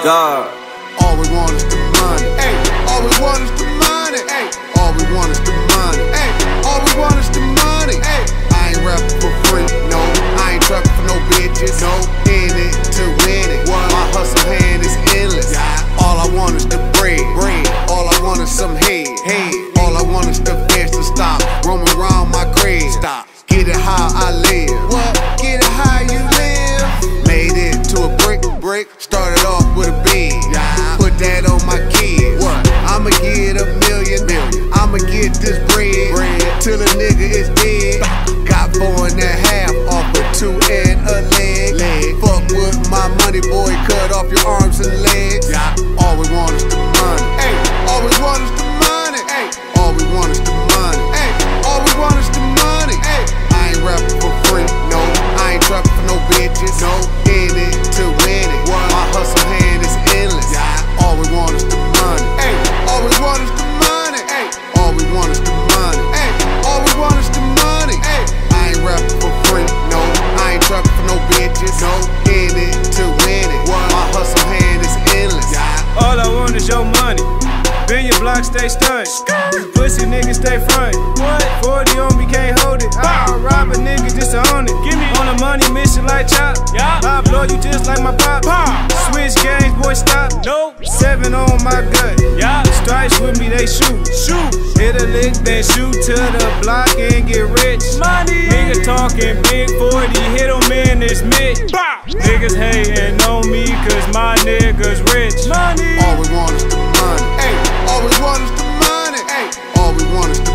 God. All we want is the money. Ay, all we want is the money. Ay, all we want is the money. Ay, all we want is the money. Ay, I ain't rapping for free, no. I ain't trapping for no bitches, no. In it to win it. My hustle hand is endless. All I want is the bread. All I want is some head. All I want is the fence to stop roaming around my crib. Stop. Get it how I live. What? Get it how you live. Made it to a brick. Started off with a bed. Put that on my kids. What? I'ma get a million. I'ma get this bread till a nigga is dead. Got 4.5 off of 2 and a leg. Fuck with my money, boy. Cut off your arms and legs. All we want is the money. Ay, all we want is the money. Ay, all we want is the money. Ay, all we want is the money. Ay, I ain't rapping for free, no. I ain't trapping for no bitches, no. In it to win it. My hustle hand is endless. All we want is the money. Ay, all we want is the money. Ay, all we want is the money. Ay, all we want is the money. Ay, I ain't rapping for free, no. I ain't trapping for no bitches, no. In it to win it. My hustle hand is endless. All I want is your money. Bend your block, stay stunned. Pussy niggas stay front. What? 40 on me, can't hold it. I'll rob a nigga just to own it. Give me on a money mission like Chop. I'll blow you just like my pop. Switch games, boy, stop. Nope. 7 on my gut. Stripes with me, they shoot. Hit a lick, then shoot to the block and get rich. Money. Nigga talking big 40, hit him in his mid. Niggas hating on me cause my niggas rich. Money. All we want is the money. Ay, all we want is the money. Ay, all we want is the